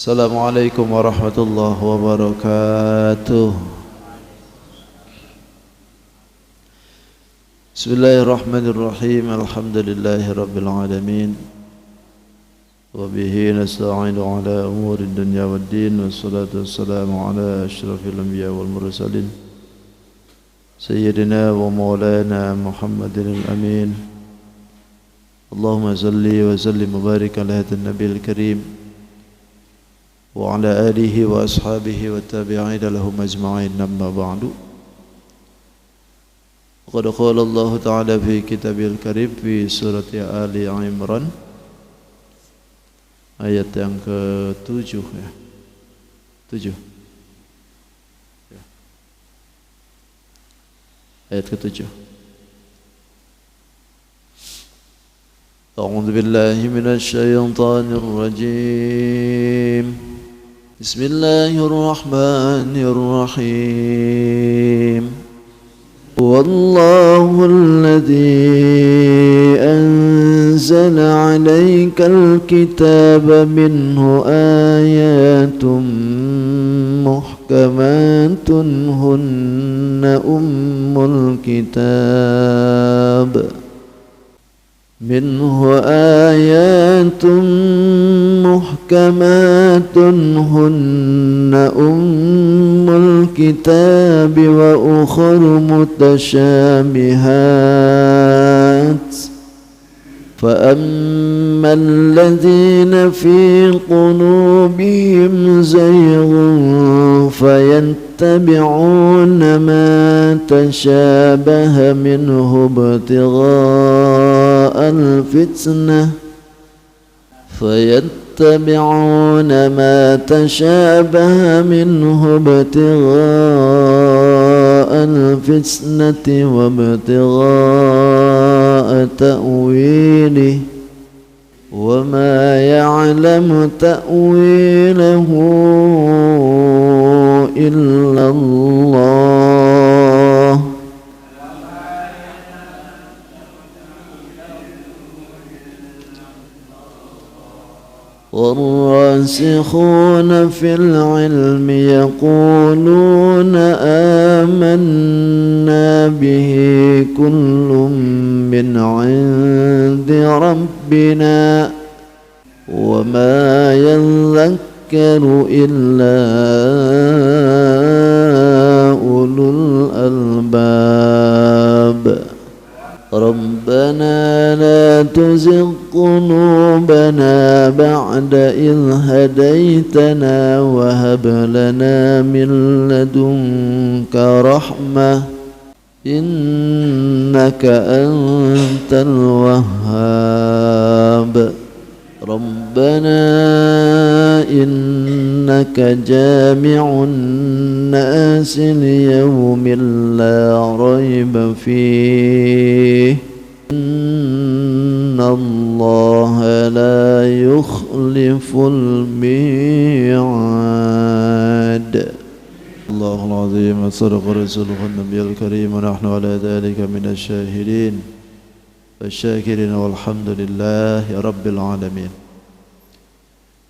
Assalamualaikum warahmatullahi wabarakatuh. Bismillahirrahmanirrahim. Alhamdulillahi rabbil alamin. Wa bihi nasta'inu ala umuri dunya waddin. Wassalatu wassalamu ala asyrafil anbiya wal mursalin Sayyidina wa maulana Muhammadin al-amin. Allahumma salli wa sallim wa barik ala hadin nabiyil karim wa ala alihi wa ashabihi wa tabi'ina lahum ajma'in, amma ba'du. Qad qala Allah Ta'ala fi kitabil karim fi surati Ali Imran ayat yang ke-7 ya. 7. Ayat ke-7. A'udzu billahi minasy syaithanir rajim. Bismillahirrahmanirrahim. Wallahu alladhi anzala 'alaikal kitaba minhu ayatun muhkamatun hunna ummul kitab. منه آيات محكمات هن أم الكتاب وأخر متشابهات فأما الذين في قلوبهم زيغ فيتبعون ما تشابه منه ابتغاء الفتنة وابتغاء تأويله وما يعلم تأويله إلا الله والراسخون في العلم يقولون آمنا به كل من عند ربنا وما يذكر إلا أولو الألباب ربنا لا تزغ قلوبنا بعد إذ هديتنا وهب لنا من لدنك رحمة إنك أنت الوهاب ربنا إنك جامع الناس ليوم لا ريب فيه إن الله لا يخلف الميعاد. الله العظيم صدق رسوله النبي الكريم ونحن على ذلك من الشاهدين والشاكرين والحمد لله رب العالمين.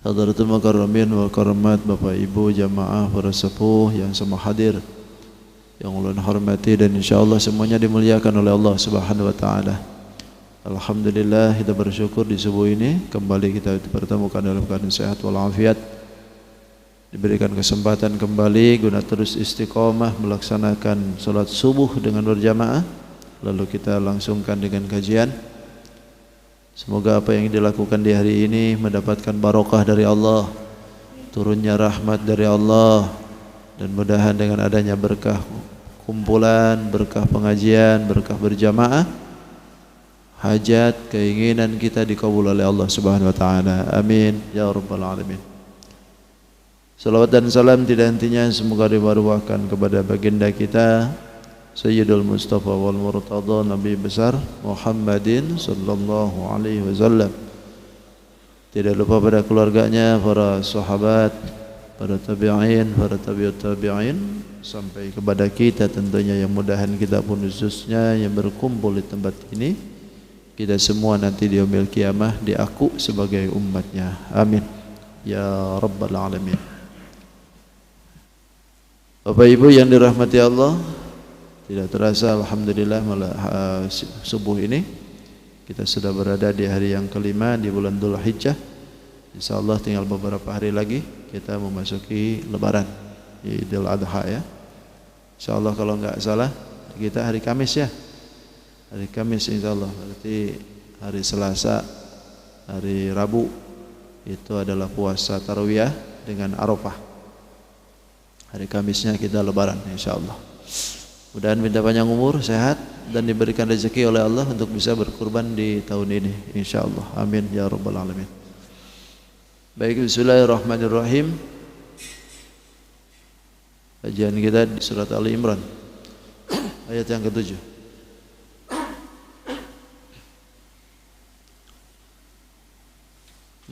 Hadratul mukarramin wal karamat, Bapak Ibu jamaah para sepuh yang semua hadir, yang ulun hormati dan insyaallah semuanya dimuliakan oleh Allah Subhanahu wa taala. Alhamdulillah, kita bersyukur di subuh ini kembali kita dipertemukan dalam keadaan sehat walafiat, diberikan kesempatan kembali guna terus istiqomah melaksanakan salat subuh dengan berjamaah, lalu kita langsungkan dengan kajian. Semoga apa yang dilakukan di hari ini mendapatkan barokah dari Allah, turunnya rahmat dari Allah, dan mudahan dengan adanya berkah kumpulan, berkah pengajian, berkah berjamaah, hajat, keinginan kita dikabul oleh Allah Subhanahu wa taala. Amin ya rabbal alamin. Salawat dan salam tidak hentinya semoga dibarwahkan kepada baginda kita Sayyidul Mustafa wal Murtada, Nabi besar Muhammadin sallallahu alaihi wasallam. Tidak lupa pada keluarganya, para sahabat, para tabi'in, para tabi'ut tabi'in, sampai kepada kita tentunya, yang mudahan kita pun khususnya yang berkumpul di tempat ini, kita semua nanti di yaumil kiamah diaku sebagai umatnya. Amin. ya rabbal alamin. Bapak Ibu yang dirahmati Allah, tidak terasa alhamdulillah malah subuh ini kita sudah berada di hari yang kelima di bulan Dzulhijjah. Insyaallah tinggal beberapa hari lagi kita memasuki lebaran Idul Adha ya. Insyaallah kalau enggak salah kita hari Kamis ya. Hari Kamis insyaallah, berarti hari Selasa, hari Rabu itu adalah puasa tarawih dengan Arafah. Hari Kamisnya kita lebaran insyaallah. Mudah-mudahan minta panjang umur, sehat dan diberikan rezeki oleh Allah untuk bisa berkurban di tahun ini insyaallah. Amin ya rabbal alamin. Baik, bismillahirrahmanirrahim. Kajian kita di surat Ali Imran ayat yang ke-7.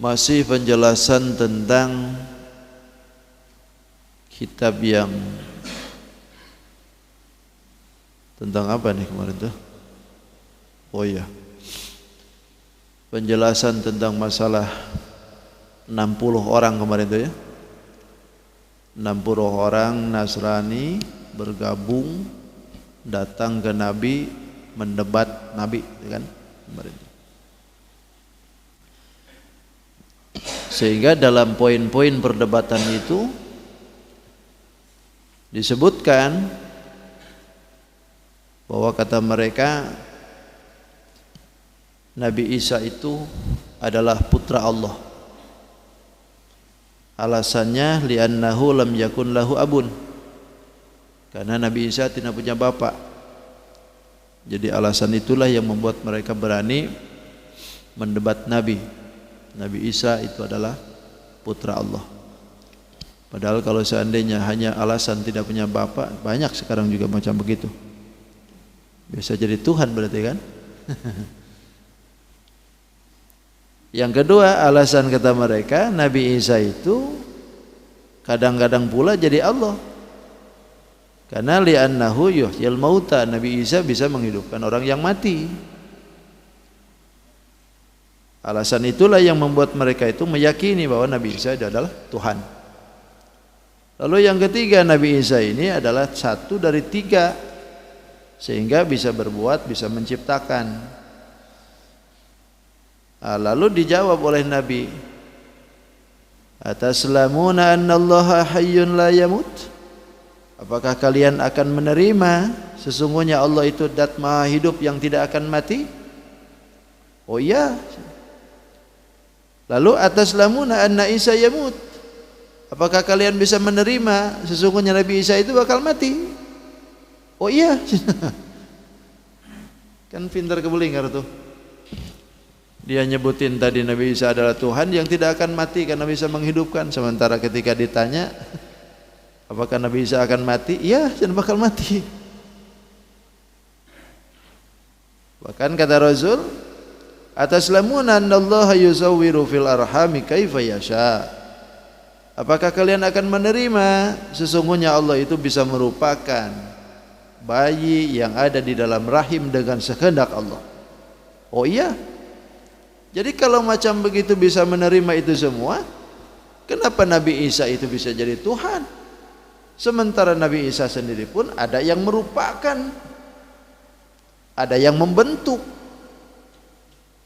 Masih penjelasan tentang kitab yang tentang apa nih kemarin tuh? Oh iya, penjelasan tentang masalah 60 orang kemarin tuh ya. 60 orang Nasrani bergabung datang ke Nabi mendebat Nabi, kan kemarin. Sehingga dalam poin-poin perdebatan itu disebutkan bahwa kata mereka Nabi Isa itu adalah putra Allah. Alasannya li'annahu lam yakun lahu abun, karena Nabi Isa tidak punya bapak. Jadi alasan itulah yang membuat mereka berani mendebat Nabi Isa itu adalah putra Allah. Padahal kalau seandainya hanya alasan tidak punya bapak, banyak sekarang juga macam begitu. Bisa jadi Tuhan berarti kan? Yang kedua, alasan kata mereka Nabi Isa itu kadang-kadang pula jadi Allah. Karena li'annahu yuhyil mauta, Nabi Isa bisa menghidupkan orang yang mati. Alasan itulah yang membuat mereka itu meyakini bahwa Nabi Isa adalah Tuhan. Lalu yang ketiga, Nabi Isa ini adalah satu dari tiga, sehingga bisa berbuat, bisa menciptakan. Lalu dijawab oleh Nabi, ataslamuna annallaha hayyun la yamut? Apakah kalian akan menerima sesungguhnya Allah itu zat maha hidup yang tidak akan mati? Oh iya. Lalu ataslamuna anna Isa yamut? Apakah kalian bisa menerima sesungguhnya Nabi Isa itu bakal mati? Oh iya. Kan pintar kebelingar tuh. Dia nyebutin tadi Nabi Isa adalah Tuhan yang tidak akan mati karena bisa menghidupkan. Sementara ketika ditanya apakah Nabi Isa akan mati? Iya, dan bakal mati. Bahkan kata Rasul, ataslamuna annallaha yusawwiru fil arhami kaifa yasha? Apakah kalian akan menerima sesungguhnya Allah itu bisa merupakan bayi yang ada di dalam rahim dengan sekehendak Allah? Oh iya. Jadi kalau macam begitu bisa menerima itu semua, kenapa Nabi Isa itu bisa jadi Tuhan? Sementara Nabi Isa sendiri pun ada yang merupakan, ada yang membentuk.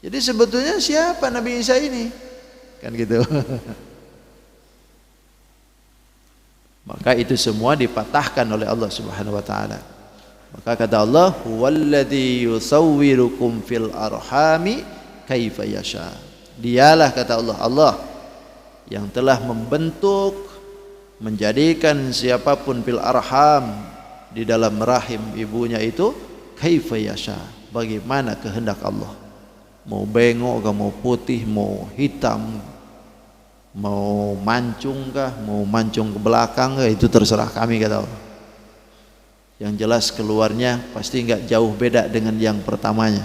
Jadi sebetulnya siapa Nabi Isa ini? Kan gitu. Maka itu semua dipatahkan oleh Allah Subhanahu wa taala. Maka kata Allah, "Huwallazi yusawwirukum fil arhami kaifa yasha." Dialah kata Allah, Allah yang telah membentuk, menjadikan siapapun fil arham, di dalam rahim ibunya itu, kaifa yasha, bagaimana kehendak Allah. Mau bengok kah, mau putih, mau hitam, mau mancung kah, mau mancung ke belakang kah, itu terserah kami kata Allah. Yang jelas keluarnya pasti enggak jauh beda dengan yang pertamanya.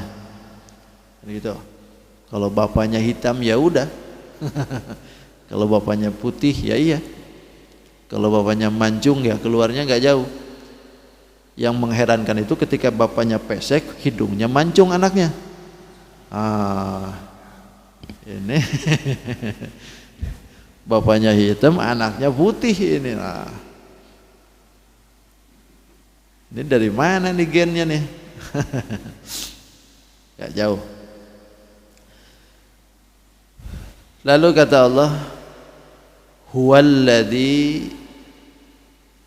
Gitu. Kalau bapaknya hitam ya udah. Kalau bapaknya putih ya iya. Kalau bapaknya mancung ya keluarnya enggak jauh. Yang mengherankan itu ketika bapaknya pesek, hidungnya mancung anaknya. Ini Bapaknya hitam, anaknya putih ini. Nah, ini dari mana nih gennya nih? Gak jauh. Lalu kata Allah, huwallazi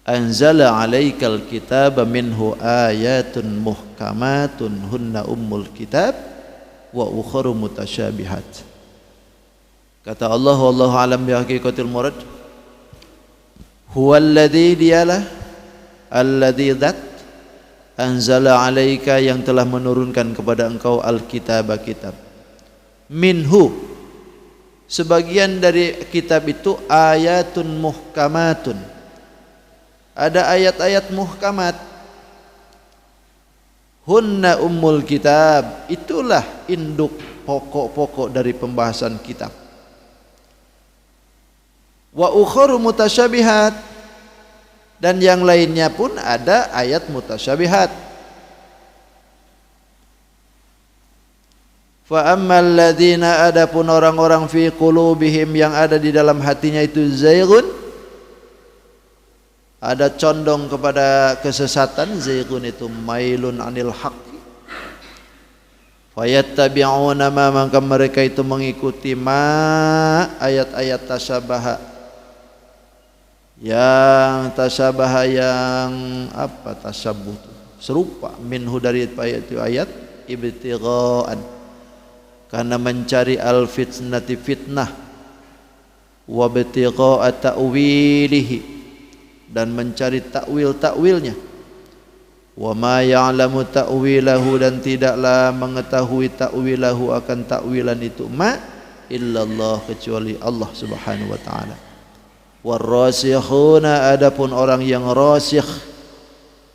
anzala 'alaikal kitaba minhu ayatun muhkamatun hunna ummul kitab wa ukharu mutasyabihat. Kata Allah, wallahu alam bi haqiqatil murad. Huwallazi, dialah alladzi dzat anzala 'alaika, yang telah menurunkan kepada engkau alkitab, kitab. Minhu, sebagian dari kitab itu ayatun muhkamatun, ada ayat-ayat muhkamat. Hunna ummul kitab, itulah induk pokok-pokok dari pembahasan kitab. Wa ukharu mutasyabihat, dan yang lainnya pun ada ayat mutasyabihat. Fa ammal ladzina, adapun orang-orang fi qulubihim, yang ada di dalam hatinya itu zaighun, ada condong kepada kesesatan. Zaighun itu mailun anil haqqi. Fayattabi'una ma, maka mereka itu mengikuti ma, ayat-ayat tasyabaha, yang tasyabaha, yang apa, tasyabuh, serupa, minhu, dari ayat itu ayat, ibtigha'an, karena mencari al-fitnati, fitnah, wa ibtigha'a ta'wilihi, dan mencari takwil-takwilnya. Wa ma ya'lamu ta'wilahu, dan tidaklah mengetahui ta'wilahu, akan takwilan itu ma, illallah, kecuali Allah subhanahu wa ta'ala. Warrasikhuna, adapun orang yang rasikh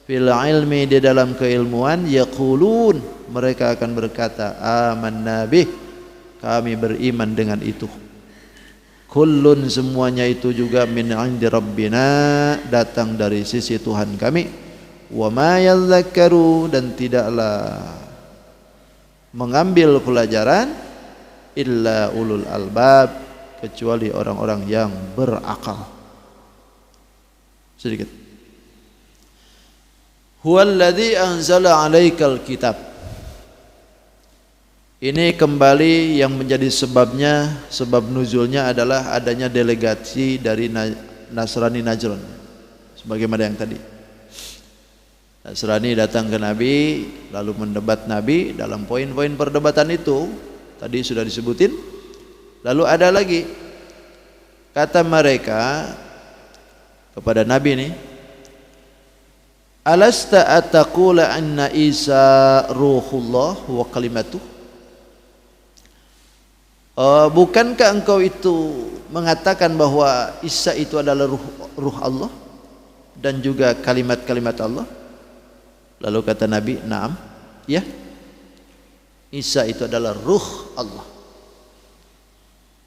fil ilmi, di dalam keilmuan, yaqulun, mereka akan berkata, amanna bih, kami beriman dengan itu. Kullun, semuanya itu juga min 'indi rabbina, datang dari sisi Tuhan kami. Wa ma yadhakkaru, dan tidaklah mengambil pelajaran illa ulul albab, kecuali orang-orang yang berakal. Sedikit. Huwallazi anzala 'alaikal kitab. Ini kembali yang menjadi sebabnya, sebab nuzulnya adalah adanya delegasi dari Nasrani Najran, sebagaimana yang tadi. Nasrani datang ke Nabi, lalu mendebat Nabi. Dalam poin-poin perdebatan itu tadi sudah disebutin. Lalu ada lagi, kata mereka kepada Nabi nih, alasta ataqula anna Isa ruhullah wa kalimatuh. Bukankah engkau itu mengatakan bahwa Isa itu adalah ruh Allah dan juga kalimat-kalimat Allah? Lalu kata Nabi, "Na'am, ya. Isa itu adalah ruh Allah.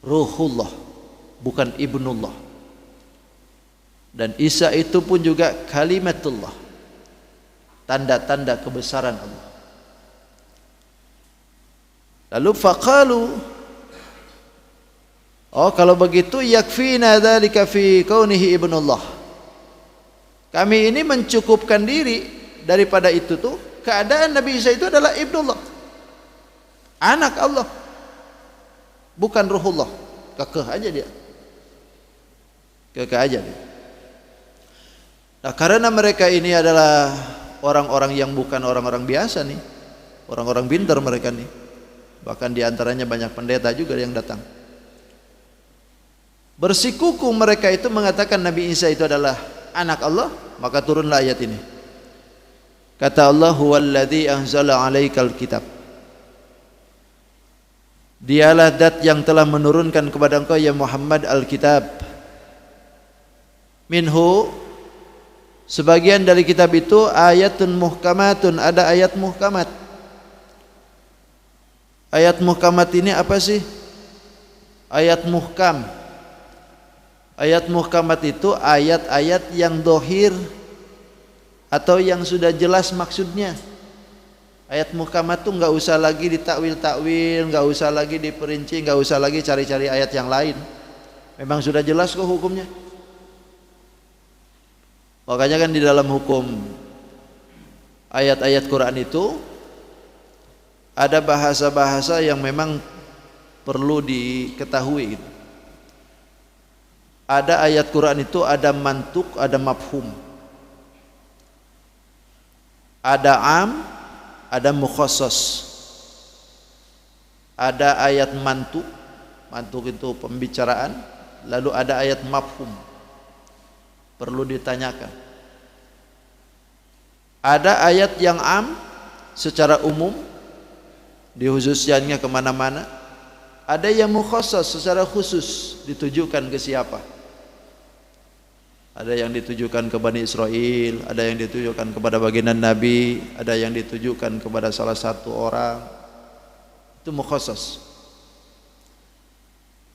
Ruhullah, bukan ibnullah. Dan Isa itu pun juga kalimatullah, tanda-tanda kebesaran Allah." Lalu faqalu, oh kalau begitu yakfina dzalika fi kaunihi ibnullah. Kami ini mencukupkan diri daripada itu tuh, keadaan Nabi Isa itu adalah ibnullah, anak Allah, bukan ruhullah. Kekeh aja dia. Kekeh aja dia. Nah, karena mereka ini adalah orang-orang yang bukan orang-orang biasa nih, orang-orang pintar mereka nih. Bahkan diantaranya banyak pendeta juga yang datang. Bersikuku mereka itu mengatakan Nabi Isa itu adalah anak Allah, maka turunlah ayat ini. Kata Allah, huwallazi anzala 'alaikal kitab. Dialah zat yang telah menurunkan kepada engkau ya Muhammad al-kitab. Minhu, sebagian dari kitab itu ayatun muhkamatun, ada ayat muhkamat. Ayat muhkamat ini apa sih? Ayat muhkam. Ayat muhkamat itu ayat-ayat yang dohir atau yang sudah jelas maksudnya. Ayat muhkamat itu nggak usah lagi ditakwil-takwil, nggak usah lagi diperinci, nggak usah lagi cari-cari ayat yang lain. Memang sudah jelas kok hukumnya. Makanya kan di dalam hukum ayat-ayat Quran itu ada bahasa-bahasa yang memang perlu diketahui gitu. Ada ayat Quran itu ada mantuk, ada mafhum. Ada am, ada mukhassas. Ada ayat mantuk, mantuk itu pembicaraan, lalu ada ayat mafhum. Perlu ditanyakan. Ada ayat yang am secara umum, dikhususkannya kemana-mana. Ada yang mukhassas secara khusus, ditujukan ke siapa. Ada yang ditujukan ke Bani Israel, ada yang ditujukan kepada baginda Nabi, ada yang ditujukan kepada salah satu orang. Itu mukhassas.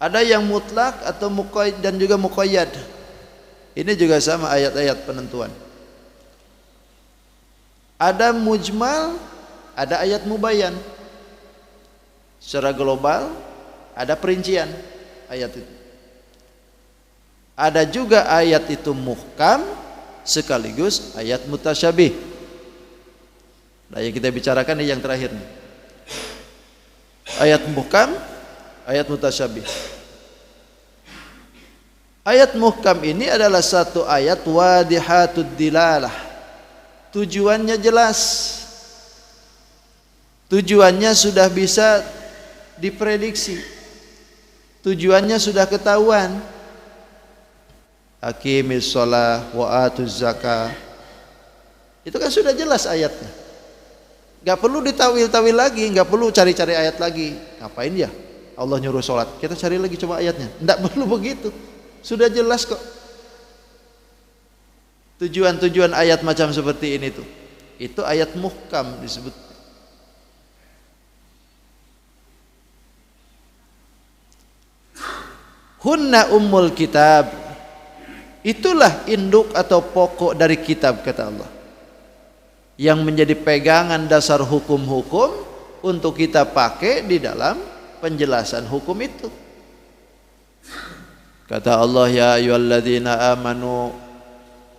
Ada yang mutlak atau muqayyad dan juga muqayyad. Ini juga sama ayat-ayat penentuan. Ada mujmal, ada ayat mubayyan. Secara global ada perincian ayat itu. Ada juga ayat itu muhkam sekaligus ayat mutasyabih. Nah, yang kita bicarakan ini yang terakhir nih. Ayat muhkam, ayat mutasyabih. Ayat muhkam ini adalah satu ayat wadihatud dilalah. Tujuannya jelas. Tujuannya sudah bisa diprediksi. Tujuannya sudah ketahuan. Aqimis shalah wa atuz zakah. Itu kan sudah jelas ayatnya. Gak perlu ditawil-tawil lagi, gak perlu cari-cari ayat lagi. Ngapain ya Allah nyuruh sholat? Kita cari lagi coba ayatnya. Tidak perlu begitu. Sudah jelas kok. Tujuan-tujuan ayat macam seperti ini tuh. Itu ayat muhkam disebut. Hunna ummul kitab. Itulah induk atau pokok dari kitab, kata Allah, yang menjadi pegangan dasar hukum-hukum untuk kita pakai di dalam penjelasan hukum itu. Kata Allah, ya ayyuhalladzina amanu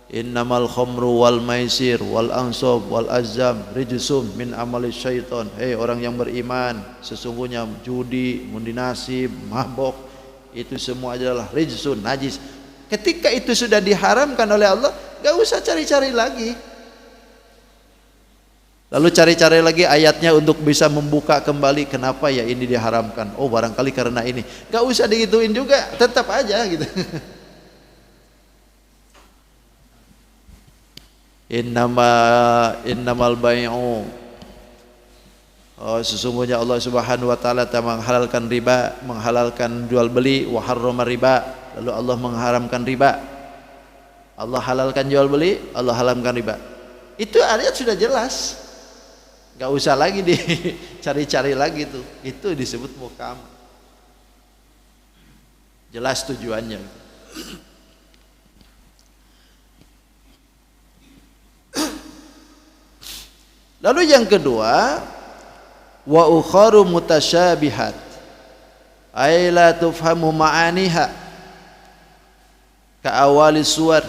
innamal khamru wal maisir wal ansab wal azam rijsum min amali syaitan. Hei orang yang beriman, sesungguhnya judi, undi nasib, mabok, itu semua adalah rijsun, najis. Ketika itu sudah diharamkan oleh Allah, gak usah cari-cari lagi. Lalu cari-cari lagi ayatnya untuk bisa membuka kembali kenapa ya ini diharamkan. Oh barangkali karena ini. Gak usah digituin juga, tetap aja gitu. Innamal bai'u. Oh, sesungguhnya Allah Subhanahu wa taala telah menghalalkan riba, menghalalkan jual beli, wa harrama riba. Lalu Allah mengharamkan riba. Allah halalkan jual beli, Allah haramkan riba. Itu ayat sudah jelas. Gak usah lagi dicari-cari lagi tuh. Itu disebut muhkam. Jelas tujuannya. Lalu yang kedua, wa ukharu mutasyabihat ay la tufhamu ma'aniha ka awali suwar.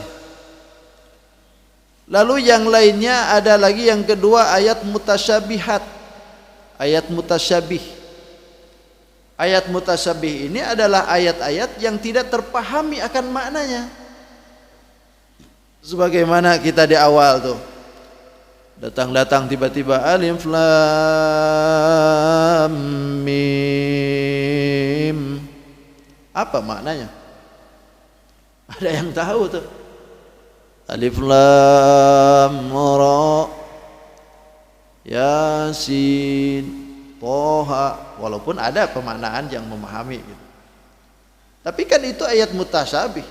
Lalu yang lainnya ada lagi yang kedua ayat mutasyabihat, ayat mutasyabih. Ayat mutasyabih ini adalah ayat-ayat yang tidak terpahami akan maknanya. Sebagaimana kita di awal tuh, datang-datang tiba-tiba alif lam mim. Apa maknanya? Ada yang tahu tuh? Alif lam ra Yasin Toha. Walaupun ada pemaknaan yang memahami gitu. Tapi kan itu ayat mutasyabih.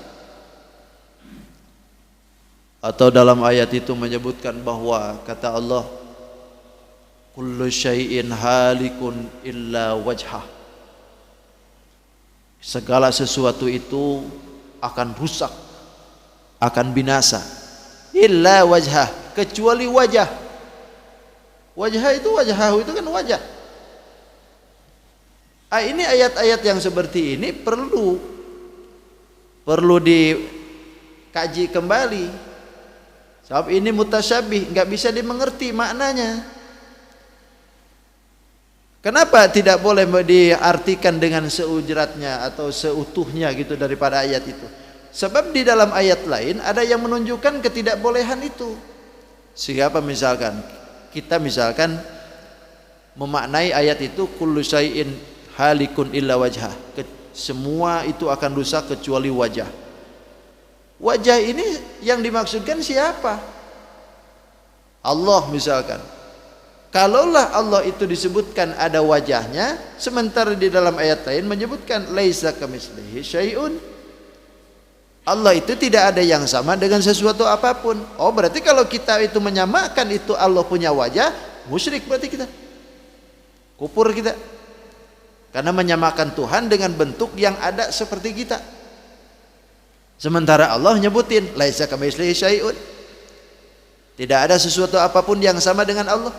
Atau dalam ayat itu menyebutkan bahwa kata Allah, kullu syai'in halikun illa wajhah. Segala sesuatu itu akan rusak, akan binasa, illa wajhah, kecuali wajah. Wajah itu wajahahu itu kan wajah. Ini ayat-ayat yang seperti ini perlu perlu dikaji kembali. Sebab ini mutasyabih, nggak bisa dimengerti maknanya. Kenapa tidak boleh diartikan dengan seujratnya atau seutuhnya gitu daripada ayat itu? Sebab di dalam ayat lain ada yang menunjukkan ketidakbolehan itu. Sehingga apa, misalkan kita memaknai ayat itu kullu syai'in halikun illa wajhah, semua itu akan rusak kecuali wajah. Wajah ini yang dimaksudkan siapa? Allah misalkan. Kalaulah Allah itu disebutkan ada wajahnya, sementara di dalam ayat lain menyebutkan laisa kamitslihi syai'un. Allah itu tidak ada yang sama dengan sesuatu apapun. Oh, berarti kalau kita itu menyamakan itu Allah punya wajah, musyrik berarti kita. Kufur kita. Karena menyamakan Tuhan dengan bentuk yang ada seperti kita. Sementara Allah nyebutin laisa kamitslihi syai'un. Tidak ada sesuatu apapun yang sama dengan Allah.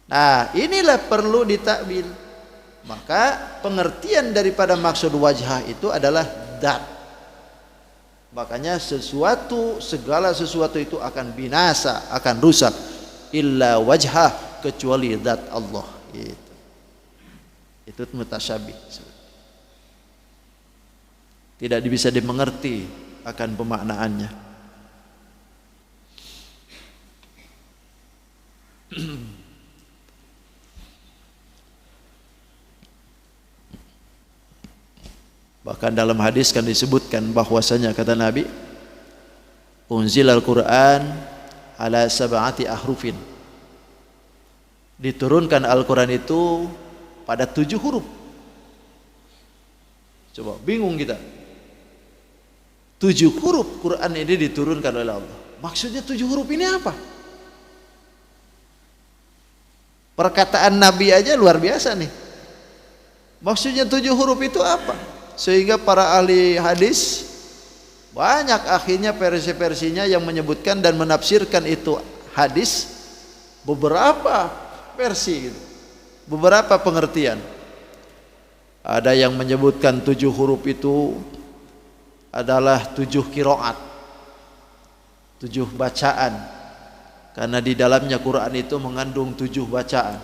Nah, inilah perlu ditakwil. Maka pengertian daripada maksud wajah itu adalah zat. Makanya segala sesuatu itu akan binasa, akan rusak, illa wajhah, kecuali zat Allah. Itu mutasyabih. Tidak bisa dimengerti akan pemaknaannya. Bahkan dalam hadis kan disebutkan bahwasanya kata Nabi, unzilal Quran ala sab'ati ahrufin. Diturunkan Al-Quran itu pada 7 huruf. Coba bingung kita. 7 huruf Quran ini diturunkan oleh Allah. Maksudnya 7 huruf ini apa? Perkataan Nabi aja luar biasa nih. Maksudnya 7 huruf itu apa? Sehingga para ahli hadis banyak akhirnya versi-versinya yang menyebutkan dan menafsirkan itu hadis beberapa versi gitu. Beberapa pengertian. Ada yang menyebutkan 7 huruf itu adalah 7 qiraat, 7 bacaan, karena di dalamnya Quran itu mengandung 7 bacaan,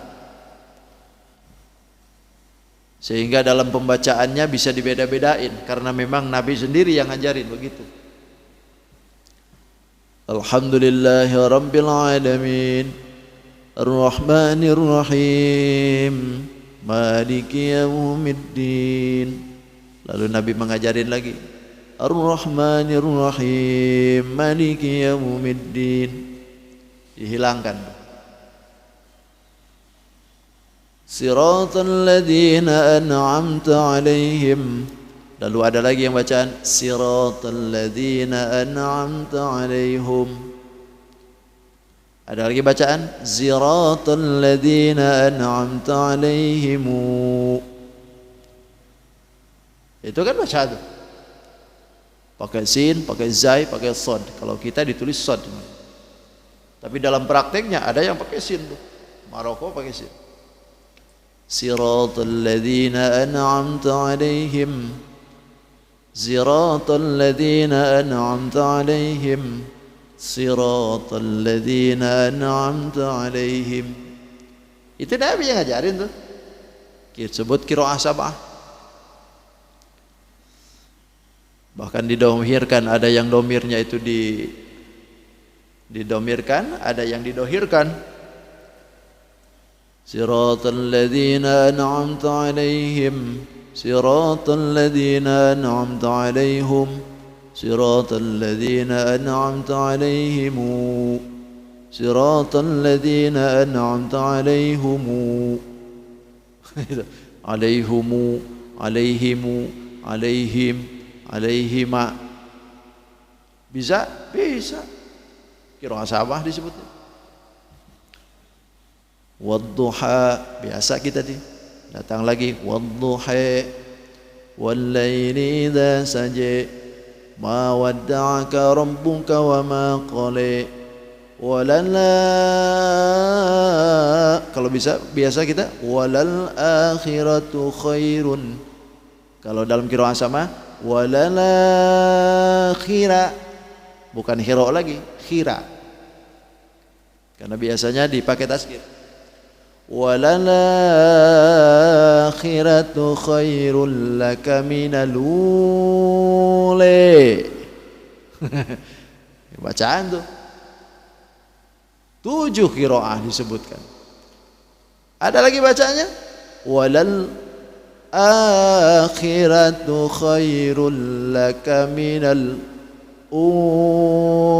sehingga dalam pembacaannya bisa dibeda-bedain karena memang Nabi sendiri yang ngajarin begitu. Alhamdulillahi rabbil alamin, Ar-Rahmanir Rahim, Maliki yaumiddin. Lalu Nabi mengajarin lagi, Ar-Rahmanir Rahim, Maliki yaumiddin. Dihilangkan. Siratal ladzina an'amta 'alaihim. Lalu ada lagi yang bacaan siratal ladzina an'amta 'alaihim. Ada lagi bacaan siratal ladzina an'amta 'alaihim. Itu kan bacaan itu. Pakai sin, pakai zai, pakai shad. Kalau kita ditulis shad. Tapi dalam prakteknya ada yang pakai sin tuh. Maroko pakai sin. Siratal ladzina an'amta 'alaihim. Siratal ladzina an'amta 'alaihim. Siratal ladzina an'amta 'alaihim. Itu Nabi yang ngajarin tuh. Kita sebut qiraah sab'ah. Bahkan didomirkan, ada yang domirnya itu didomirkan, ada yang didohirkan. Siratal ladzina an'amta 'alaihim, siratal ladzina an'amta 'alaihim, siratal ladzina an'amta 'alaihim, siratal ladzina an'amta 'alaihim. Alaihimu, alaihimu, alaihim, alaihima. Bisa? Bisa. Qiraah sabah disebutnya. Wadduha, biasa kita datang lagi wadduha wallaili idza saja ma wadda'aka rabbuka wa ma qala walala. Kalau bisa biasa kita walal akhiratu khairun. Kalau dalam qiraah sama walal akhirah, bukan hiro lagi, khira, karena biasanya dipakai tasghir. Walal akhiratu khairul laka minal ule. Bacaan tuh 7 qiraah disebutkan. Ada lagi bacanya, walal akhiratu khairul laka minal ule.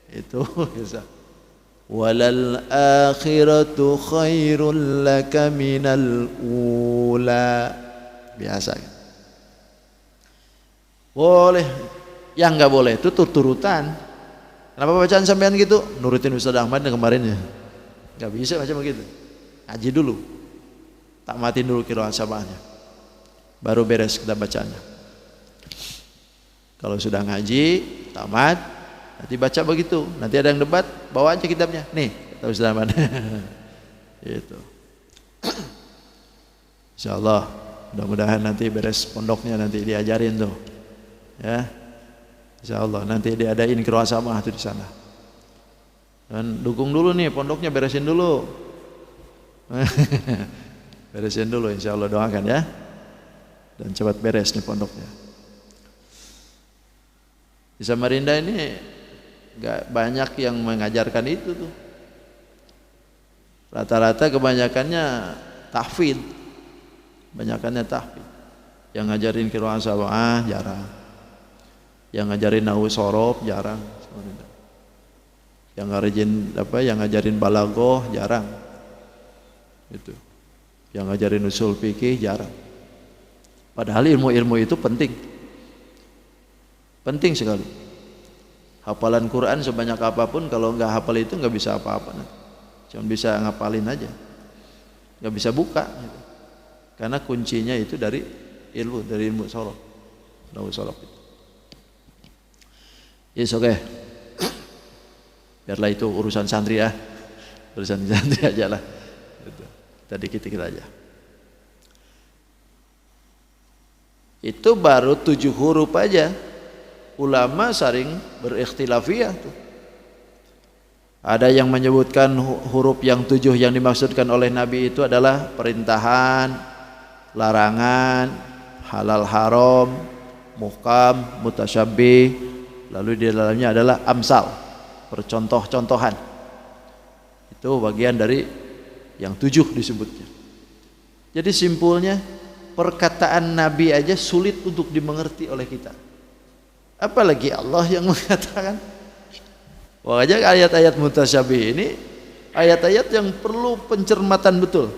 Itu bisa. Walal akhiratu khairul laka minal ula. Biasa kan? Boleh. Yang enggak boleh itu turutan. Kenapa bacaan sampean gitu? Nurutin Ustaz Ahmad yang kemarin ya. Enggak bisa macam begitu. Ngaji dulu. Tak matiin dulu qiraat sabahnya. Baru beres kita bacanya. Kalau sudah ngaji, tamat, nanti baca begitu. Nanti ada yang debat, bawa aja kitabnya. Nih, kata Ustaz Ahmad. Gitu. Insyaallah, mudah-mudahan nanti beres pondoknya nanti diajarin tuh. Ya. Insyaallah nanti diadain qiraat samah tuh di sana. Dan dukung dulu nih pondoknya, beresin dulu. Beresin dulu, insyaallah, doakan ya. Dan cepat beres nih pondoknya. Di Samarinda ini enggak banyak yang mengajarkan itu tuh. Rata-rata kebanyakannya tahfidz. Banyakannya tahfidz. Yang ngajarin qiraat sabah jarang. Yang ngajarin nahwu shorof jarang. Yang ngajarin balaghah jarang. Itu. Yang ngajarin usul fikih jarang. Padahal ilmu-ilmu itu penting. Penting sekali. Hafalan Quran sebanyak apapun kalau enggak hafal itu enggak bisa apa-apa. Cuma bisa ngapalin aja. Enggak bisa buka gitu. Karena kuncinya itu dari ilmu shorof. Nahwu shorof itu. Yes, oke. Biarlah itu urusan santri ya. Urusan santri aja lah. Kita dikit-dikit aja. Itu baru 7 huruf aja. Ulama saling berikhtilafiyah tuh. Ada yang menyebutkan huruf yang 7 yang dimaksudkan oleh Nabi itu adalah perintahan, larangan, halal haram, muhkam, mutasyabih. Lalu di dalamnya adalah amsal, percontoh-contohan. Itu bagian dari yang 7 disebutnya. Jadi simpulnya perkataan Nabi aja sulit untuk dimengerti oleh kita. Apalagi Allah yang mengatakan. Wajah ayat-ayat mutasyabih ini ayat-ayat yang perlu pencermatan betul.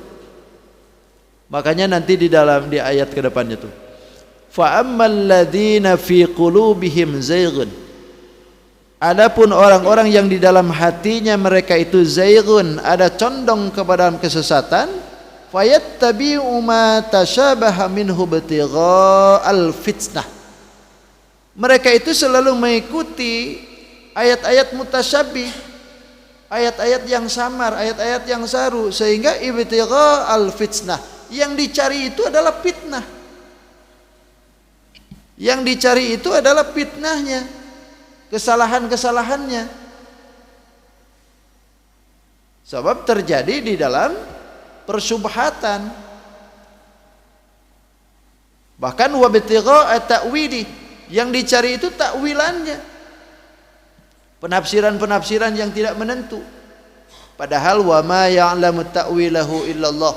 Makanya nanti di ayat ke depannya tuh. Fa ammal ladzina fi qulubihim zayghun. Adapun orang-orang yang di dalam hatinya mereka itu zayghun, ada condong kepada kesesatan, fayattabi'u ma tashabaha minhu ibtigha'al fitnah. Mereka itu selalu mengikuti ayat-ayat mutasyabih, ayat-ayat yang samar, ayat-ayat yang saru, sehingga ibtigha'al fitnah. Yang dicari itu adalah fitnah. Yang dicari itu adalah fitnahnya, kesalahan-kesalahannya. Sebab terjadi di dalam persubhatan. Bahkan wabtigha'a ta'wili, yang dicari itu takwilannya. Penafsiran-penafsiran yang tidak menentu. Padahal wa ma ya'lamu ta'wilahu illallah.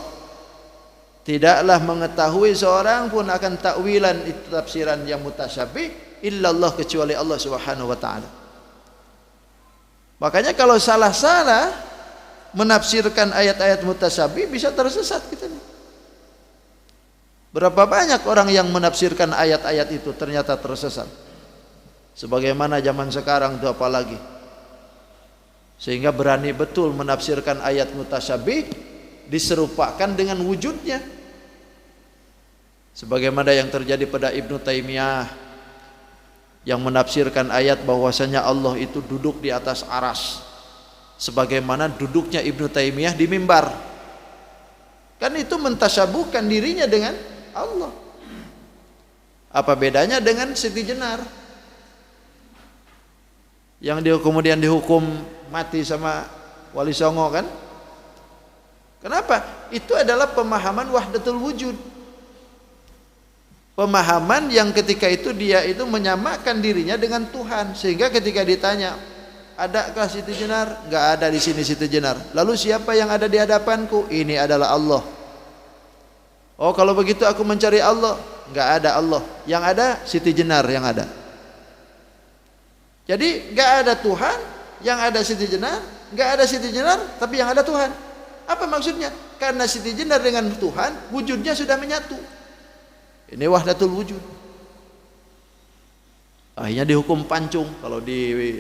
Tidaklah mengetahui seorang pun akan takwilan itu tafsiran yang mutasyabih illallah, kecuali Allah Subhanahu wa taala. Makanya kalau salah-salah menafsirkan ayat-ayat mutasyabih bisa tersesat kita nih. Berapa banyak orang yang menafsirkan ayat-ayat itu ternyata tersesat. Sebagaimana zaman sekarang itu apalagi. Sehingga berani betul menafsirkan ayat mutasyabih diserupakan dengan wujudnya, sebagaimana yang terjadi pada Ibnu Taimiyah yang menafsirkan ayat bahwasanya Allah itu duduk di atas aras sebagaimana duduknya Ibnu Taimiyah di mimbar. Kan itu mentasyabuhkan dirinya dengan Allah. Apa bedanya dengan Siti Jenar yang dia kemudian dihukum mati sama Wali Songo kan? Kenapa? Itu adalah pemahaman wahdatul wujud. Pemahaman yang ketika itu dia itu menyamakan dirinya dengan Tuhan, sehingga ketika ditanya, adakah Siti Jenar? Enggak ada di sini Siti Jenar. Lalu siapa yang ada di hadapanku? Ini adalah Allah. Oh, kalau begitu aku mencari Allah. Enggak ada Allah. Yang ada Siti Jenar yang ada. Jadi enggak ada Tuhan, yang ada Siti Jenar. Enggak ada Siti Jenar, tapi yang ada Tuhan. Apa maksudnya? Karena Siti Jenar dengan Tuhan wujudnya sudah menyatu. Ini wahdatul wujud. Akhirnya dihukum pancung. Kalau di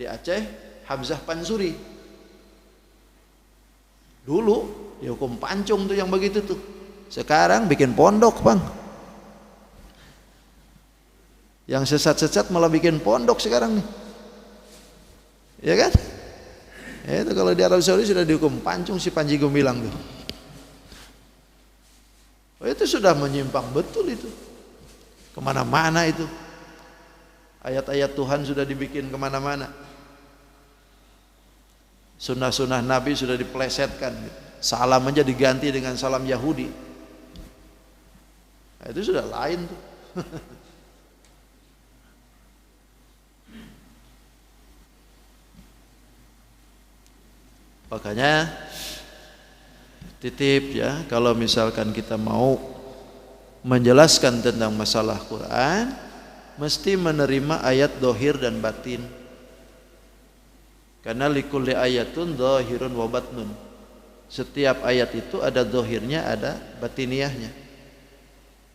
Aceh, Hamzah Pansuri. Dulu dihukum pancung tuh yang begitu tuh. Sekarang bikin pondok, Bang. Yang sesat-sesat malah bikin pondok sekarang nih. Ya kan? Itu kalau di Arab Saudi sudah dihukum pancung, si Panji Gumilang tuh. Oh, itu sudah menyimpang betul itu. Kemana-mana itu. Ayat-ayat Tuhan sudah dibikin kemana-mana. Sunnah-sunnah Nabi sudah diplesetkan. Salam aja diganti dengan salam Yahudi. Nah, itu sudah lain tuh. Makanya titip ya, kalau misalkan kita mau menjelaskan tentang masalah Quran, mesti menerima ayat dohir dan batin. Karena likulli ayatun dohirun wa batnun. Setiap ayat itu ada dohirnya, ada batiniahnya.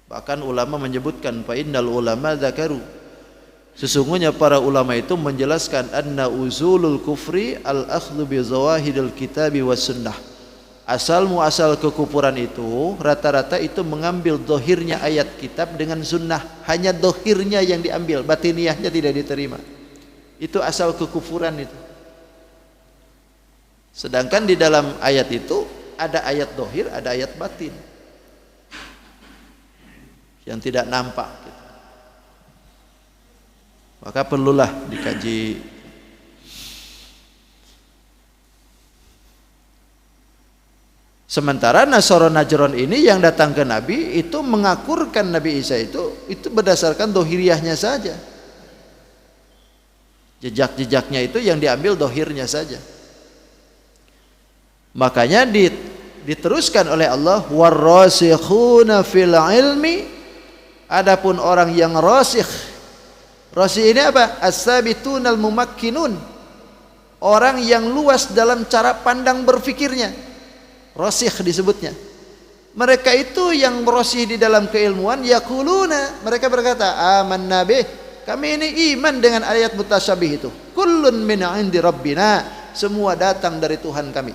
Bahkan ulama menyebutkan fa innal ulama dzakaru. Sesungguhnya para ulama itu menjelaskan anna uzulul kufri al-akhdhu bi zawahidil kitabi was sunnah. Asal muasal kekufuran itu rata-rata itu mengambil dohirnya ayat kitab dengan sunnah. Hanya dohirnya yang diambil, batiniahnya tidak diterima. Itu asal kekufuran itu. Sedangkan di dalam ayat itu ada ayat dohir, ada ayat batin yang tidak nampak gitu. Maka perlulah dikaji. Sementara Nasara Najran ini yang datang ke Nabi itu mengakurkan Nabi Isa itu berdasarkan dohiriahnya saja. Jejak-jejaknya itu yang diambil dohirnya saja. Makanya diteruskan oleh Allah warrasikhuna fil ilmi, adapun orang yang rasikh. Rasikh ini apa? As-sabitunal mumakkinun, orang yang luas dalam cara pandang berfikirnya. Rasikh disebutnya. Mereka itu yang rasikh di dalam keilmuan, yaquluna, mereka berkata amanna bih, kami ini iman dengan ayat mutasyabih itu. Kullun min 'indi rabbina, semua datang dari Tuhan kami.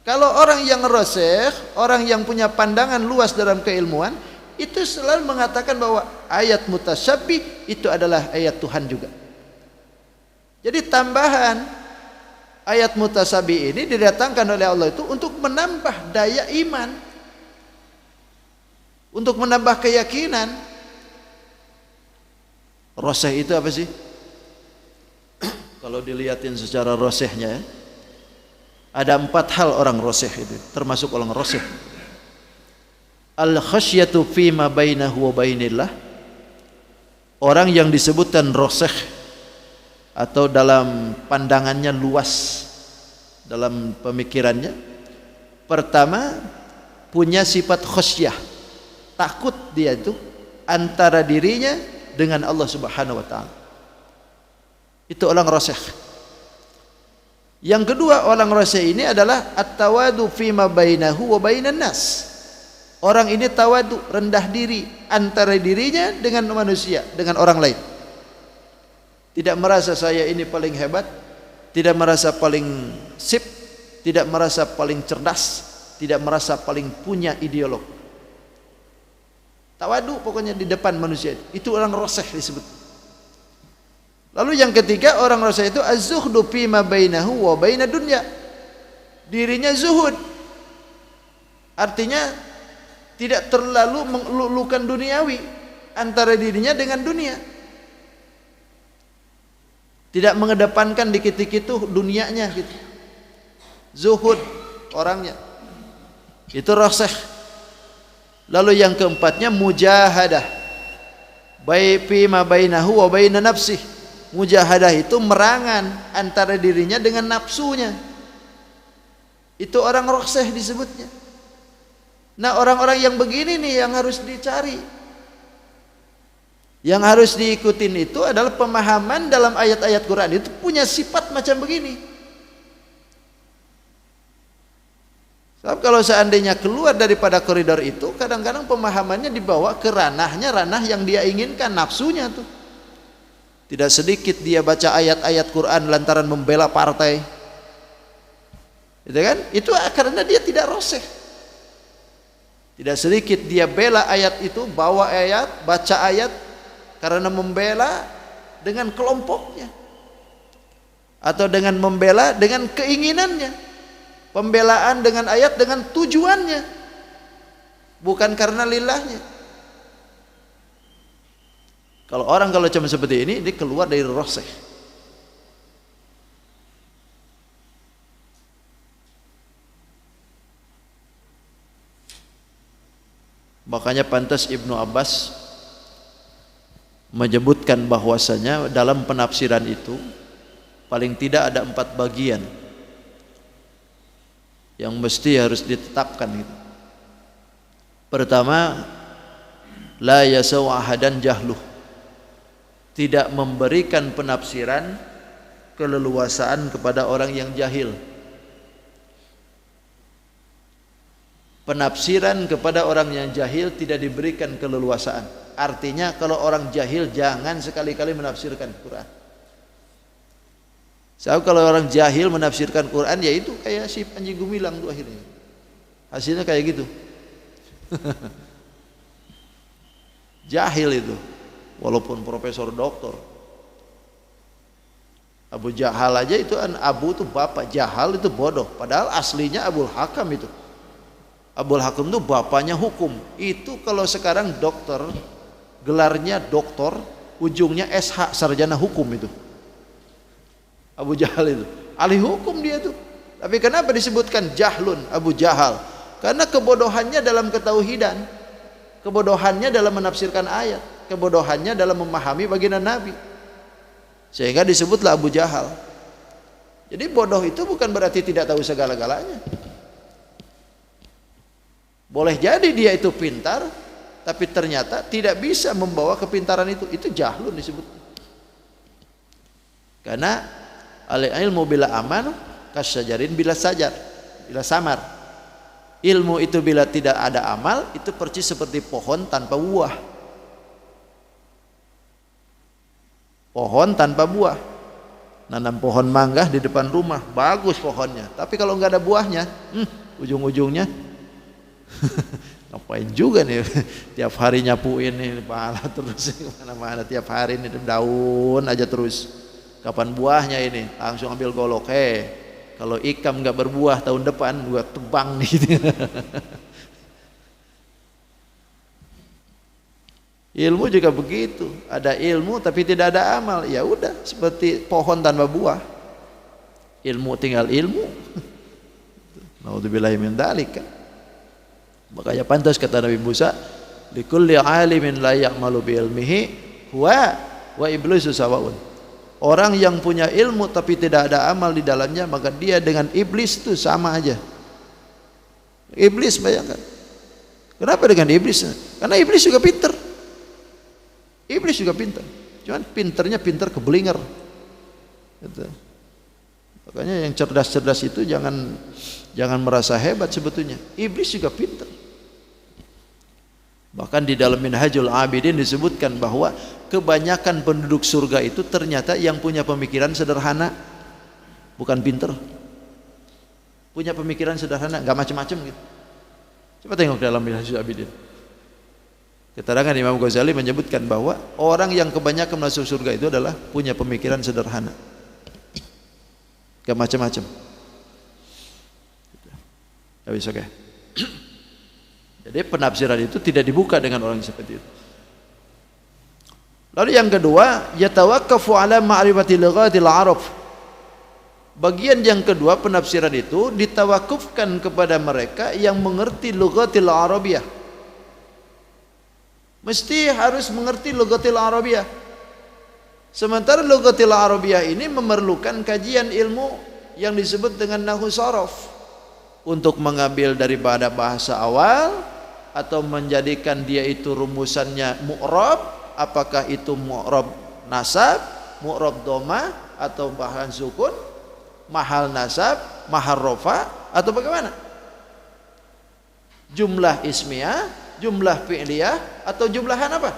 Kalau orang yang rasikh, orang yang punya pandangan luas dalam keilmuan, itu selalu mengatakan bahwa ayat mutasyabih itu adalah ayat Tuhan juga. Jadi tambahan ayat mutasyabih ini didatangkan oleh Allah itu untuk menambah daya iman, untuk menambah keyakinan. Rasikh itu apa sih? Kalau dilihatin secara rasikhnya ya, ada 4 hal orang rasikh itu, termasuk orang rasikh. Al-khasyatu fima bainahu wa bainillah, orang yang disebutkan rasikh atau dalam pandangannya luas, dalam pemikirannya, pertama punya sifat khasyah, takut dia itu antara dirinya dengan Allah Subhanahu wa taala. Itu orang rasikh. Yang kedua, orang rasikh ini adalah at-tawadu fima bainahu wa bainan nas. Orang ini tawadu, rendah diri antara dirinya dengan manusia, dengan orang lain. Tidak merasa saya ini paling hebat, tidak merasa paling sip, tidak merasa paling cerdas, tidak merasa paling punya ideolog. Tawadu pokoknya di depan manusia. Itu orang rasikh disebut. Lalu yang ketiga, orang rasikh itu az-zuhdu fima bainahu wa bainad dunya. Dirinya zuhud. Artinya tidak terlalu mengelulukan duniawi antara dirinya dengan dunia, tidak mengedepankan dikit-dikit tuh dunianya gitu, zuhud orangnya, itu rasih. Lalu yang keempatnya mujahadah, fi ma bainahu wa baina nafsih. Mujahadah itu merangan antara dirinya dengan nafsunya, itu orang rasih disebutnya. Nah, orang-orang yang begini nih yang harus dicari, yang harus diikutin itu adalah pemahaman dalam ayat-ayat Quran itu punya sifat macam begini. Sebab kalau seandainya keluar daripada koridor itu, kadang-kadang pemahamannya dibawa ke ranah yang dia inginkan, nafsunya tuh. Tidak sedikit dia baca ayat-ayat Quran lantaran membela partai, gitu kan? Itu karena dia tidak roseh. Tidak sedikit dia bela ayat itu, bawa ayat, baca ayat karena membela dengan kelompoknya atau dengan membela dengan keinginannya. Pembelaan dengan ayat dengan tujuannya, bukan karena lillahnya. Kalau cuma seperti ini, dia keluar dari roseh. Makanya pantas Ibnu Abbas menyebutkan bahwasanya dalam penafsiran itu paling tidak ada 4 bagian yang mesti harus ditetapkan gitu. Pertama, la yasau ahadan jahluh, tidak memberikan penafsiran keleluasaan kepada orang yang jahil. Penafsiran kepada orang yang jahil tidak diberikan keleluasaan. Artinya kalau orang jahil jangan sekali-kali menafsirkan Quran. Sebab kalau orang jahil menafsirkan Quran, ya itu kayak si Panji Gumilang tuh akhirnya. Hasilnya kayak gitu. Jahil itu, walaupun profesor doktor. Abu Jahal aja itu, Abu itu bapak, Jahal itu bodoh. Padahal aslinya Abul Hakam itu. Abul Hakam itu bapaknya hukum. Itu kalau sekarang dokter, gelarnya doktor, ujungnya SH, sarjana hukum itu. Abu Jahal itu, ahli hukum dia tuh. Tapi kenapa disebutkan jahlun, Abu Jahal? Karena kebodohannya dalam ketauhidan, kebodohannya dalam menafsirkan ayat, kebodohannya dalam memahami baginda Nabi, sehingga disebutlah Abu Jahal. Jadi bodoh itu bukan berarti tidak tahu segala-galanya. Boleh jadi dia itu pintar, tapi ternyata tidak bisa membawa kepintaran itu jahlun disebut. Karena al-ilmu bila aman kasyajarin bila sajar, bila samar. Ilmu itu bila tidak ada amal, itu persis seperti pohon tanpa buah. Pohon tanpa buah. Nanam pohon mangga di depan rumah, bagus pohonnya, tapi kalau nggak ada buahnya, ujung-ujungnya ngapain juga nih tiap hari nyapuin nih pala terus mana-mana, tiap hari nih daun aja terus, kapan buahnya ini? Langsung ambil golok, kalau ikam nggak berbuah tahun depan gua tebang nih gitu. Ilmu juga begitu, ada ilmu tapi tidak ada amal, ya udah seperti pohon tanpa buah. Ilmu tinggal ilmu. Naudzubillahi min dzalik kan. Makanya pantas kata Nabi Musa, likulli alimin la ya'malu bi ilmihi huwa wa iblisu sawaun. Orang yang punya ilmu tapi tidak ada amal di dalamnya, maka dia dengan iblis itu sama aja. Iblis, bayangkan. Kenapa dengan iblis? Karena iblis juga pintar. Iblis juga pintar. Cuman pinternya pintar keblinger. Gitu. Makanya yang cerdas-cerdas itu jangan merasa hebat sebetulnya. Iblis juga pintar. Bahkan di dalam Minhajul Abidin disebutkan bahwa kebanyakan penduduk surga itu ternyata yang punya pemikiran sederhana, bukan pintar. Punya pemikiran sederhana, nggak macam-macam gitu. Coba tengok dalam Minhajul Abidin. Keterangan Imam Ghazali menyebutkan bahwa orang yang kebanyakan masuk surga itu adalah punya pemikiran sederhana, nggak macam-macam. Habis, oke. Jadi penafsiran itu tidak dibuka dengan orang seperti itu. Lalu yang kedua, yatawaqqafu ala ma'rifati lughatil Arab. Bagian yang kedua penafsiran itu ditawakufkan kepada mereka yang mengerti lughatil Arabiyah. Mesti harus mengerti lughatil Arabiyah. Sementara lughatil Arabiyah ini memerlukan kajian ilmu yang disebut dengan nahwu sharaf untuk mengambil daripada bahasa awal atau menjadikan dia itu rumusannya mu'rab, apakah itu mu'rab nasab, mu'rab dhamma atau bahkan sukun, mahal nasab, mahal rofa atau bagaimana? Jumlah ismiyah, jumlah fi'liyah atau jumlahan apa?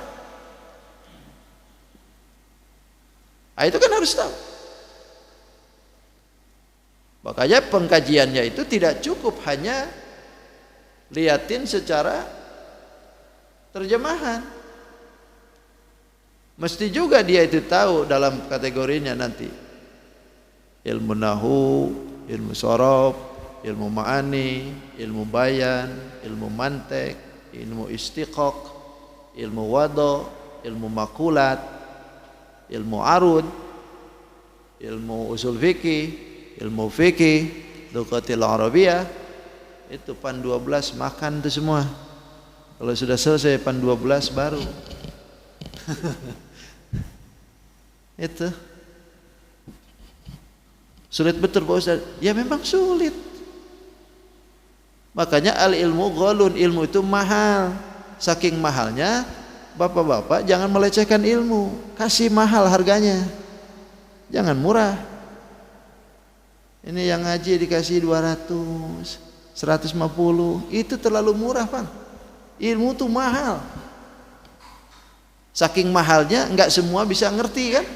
Nah, itu kan harus tahu. Makanya pengkajiannya itu tidak cukup hanya liatin secara terjemahan. Mesti juga dia itu tahu dalam kategorinya nanti. Ilmu nahu, ilmu sharaf, ilmu ma'ani, ilmu bayan, ilmu mantek, ilmu istiqaq, ilmu wado, ilmu makulat, ilmu arud, ilmu usul fikih, ilmu fikih, lughatil arabiyah. Itu pan 12 makan itu semua. Kalau sudah selesai pan 12 baru. Itu sulit betul Pak Ustaz. Ya memang sulit. Makanya al ilmu ghalun, ilmu itu mahal. Saking mahalnya, bapak-bapak jangan melecehkan ilmu. Kasih mahal harganya. Jangan murah. Ini yang ngaji dikasih 200, 150, itu terlalu murah, Bang. Ilmu itu mahal. Saking mahalnya enggak semua bisa ngerti kan?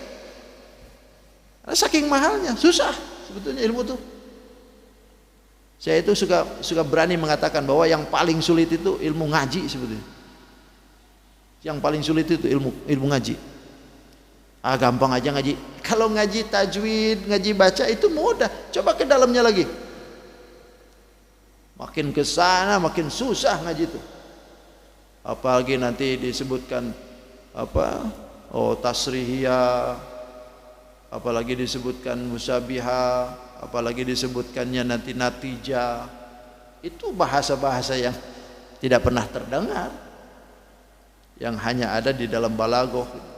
Karena saking mahalnya, susah sebetulnya ilmu itu. Saya itu suka berani mengatakan bahwa yang paling sulit itu ilmu ngaji sebetulnya. Yang paling sulit itu ilmu ngaji. Ah gampang aja ngaji. Kalau ngaji tajwid, ngaji baca itu mudah. Coba ke dalamnya lagi. Makin ke sana makin susah ngaji itu. Apalagi nanti disebutkan apa? Oh tasrihiyah, apalagi disebutkan musabihah, apalagi disebutkannya nanti natijah. Itu bahasa-bahasa yang tidak pernah terdengar, yang hanya ada di dalam balaghah.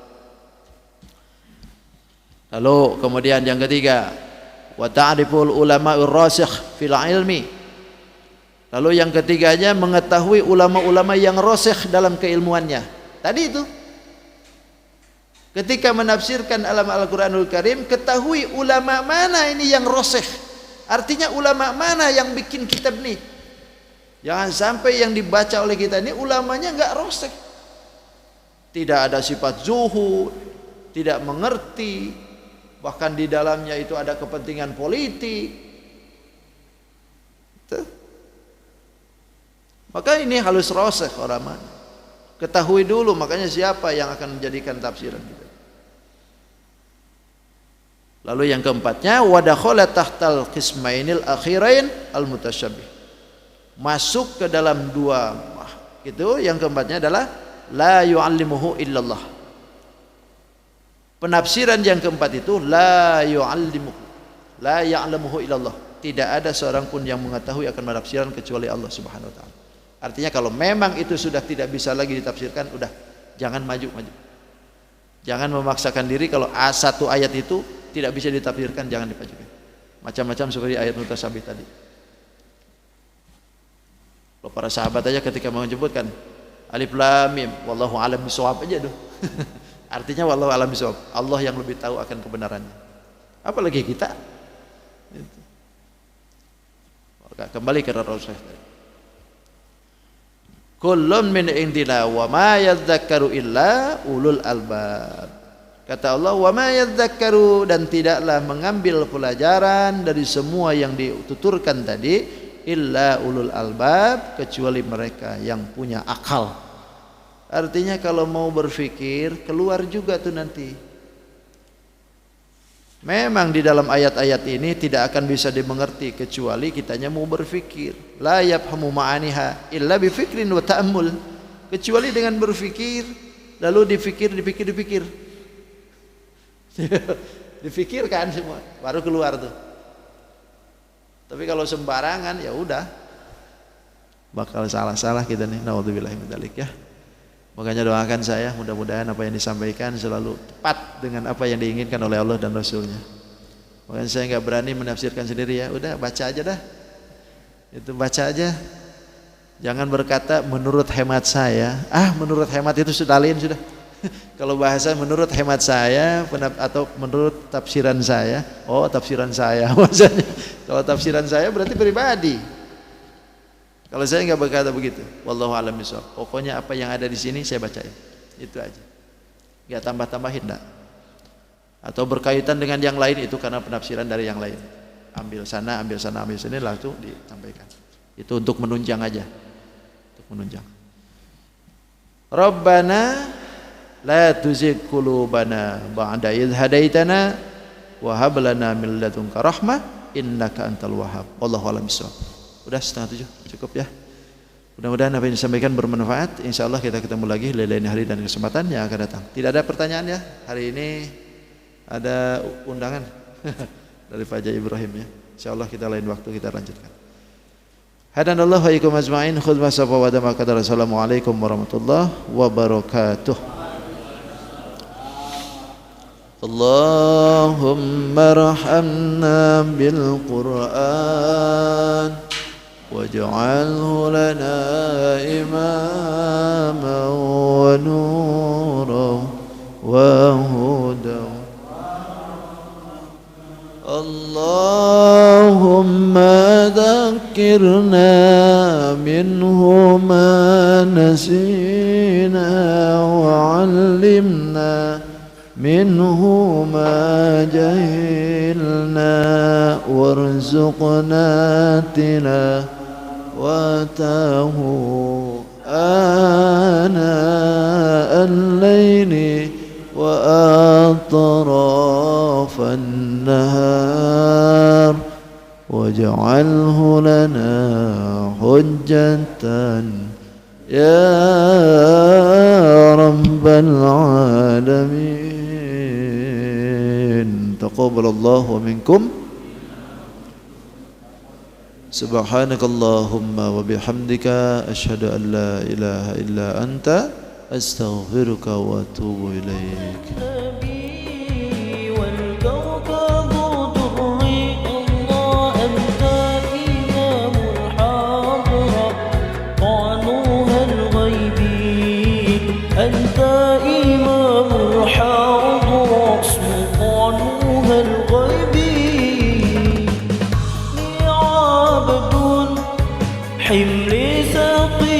Lalu kemudian yang ketiga, wa ta'riful ulama'ur rasikh fil ilmi. Lalu yang ketiganya mengetahui ulama-ulama yang rasikh dalam keilmuannya. Tadi itu ketika menafsirkan alam Al-Quranul Karim, ketahui ulama mana ini yang rasikh. Artinya ulama mana yang bikin kitab ini. Jangan sampai yang dibaca oleh kita ini ulamanya enggak rasikh. Tidak ada sifat zuhud, tidak mengerti, bahkan di dalamnya itu ada kepentingan politik. Tuh. Maka ini halus rasikh orang mana. Ketahui dulu makanya siapa yang akan menjadikan tafsiran kita. Lalu yang keempatnya wadakhala tahtal qismainil akhirain al mutasyabih. Masuk ke dalam dua itu yang keempatnya adalah la yu'allimuhu illallah. Penafsiran yang keempat itu la yu'allimuhu, la ya'lamuhu illallah. Tidak ada seorang pun yang mengetahui akan penafsiran kecuali Allah Subhanahu wa taala. Artinya kalau memang itu sudah tidak bisa lagi ditafsirkan, udah jangan maju-maju. Jangan memaksakan diri kalau satu ayat itu tidak bisa ditafsirkan, jangan dipajukan. Macam-macam seperti ayat mutasyabih tadi. Kalau para sahabat aja ketika mau menyebutkan alif lam mim wallahu a'lam bishawab aja tuh. Artinya wallahu a'lam bishawab. Allah yang lebih tahu akan kebenarannya. Apalagi kita. Kembali ke Rasulullah. Kullun min indina wa ma yadzakkaru illa ulul albab. Kata Allah, wa ma yadzakkaru, dan tidaklah mengambil pelajaran dari semua yang dituturkan tadi illa ulul albab, kecuali mereka yang punya akal. Artinya kalau mau berpikir keluar juga tuh nanti. Memang di dalam ayat-ayat ini tidak akan bisa dimengerti kecuali kitanya mau berfikir. La yafhamu ma'aniha illa bifikrin wa ta'ammul. Kecuali dengan berfikir, lalu dipikir. Difikirkan semua, baru keluar tuh. Tapi kalau sembarangan ya udah bakal salah-salah kita nih. Naudzubillahi min dzalik ya. Makanya doakan saya mudah-mudahan apa yang disampaikan selalu tepat dengan apa yang diinginkan oleh Allah dan Rasulnya. Makanya saya nggak berani menafsirkan sendiri ya. Udah baca aja dah. Itu baca aja. Jangan berkata menurut hemat saya. Menurut hemat itu sudah lain sudah. Kalau bahasa menurut hemat saya atau menurut tafsiran saya. Oh tafsiran saya maksudnya. Kalau tafsiran saya berarti pribadi. Kalau saya nggak berkata begitu, wallahu a'lam bishawab. Pokoknya apa yang ada di sini saya bacain, itu aja. Nggak tambah-tambahin, enggak. Atau berkaitan dengan yang lain itu karena penafsiran dari yang lain. Ambil sana, ambil sini, langsung disampaikan. Itu untuk menunjang aja, untuk menunjang. Rabbana la tuzigh qulubana ba'da idh hadaitana wa hab lana min ladunka rahmah innaka antal wahhab. Wallahu a'lam bishawab. Udah 6:30 cukup ya. Mudah-mudahan apa yang disampaikan bermanfaat. Insyaallah kita ketemu lagi lain hari dan kesempatan yang akan datang. Tidak ada pertanyaan ya. Hari ini ada undangan dari Pak Haji Ibrahim ya. Insyaallah kita lain waktu kita lanjutkan. Hadanallahu wa iyyakum ajma'in. Khudbah safa wa dama qadar. Assalamualaikum warahmatullahi wabarakatuh. Allahumma arhamna bil Qur'an waj'alhu lana imaman wa nuran wa hudan. Allahumma dhakkirna minhu ma nasina wa 'allimna minhu ma jahilna warzuqna tilawatahu ana al-layli wa atrafan nahar waj'alhu lana hujjatan ya rabbal alamin. Taqabbalallahu minkum. Subhanakallahumma wa bihamdika asyhadu an la ilaha illa anta astaghfiruka wa atubu ilaik. أنت إمام الحاضر سلطانها الغيبي لي عبد حمل سقي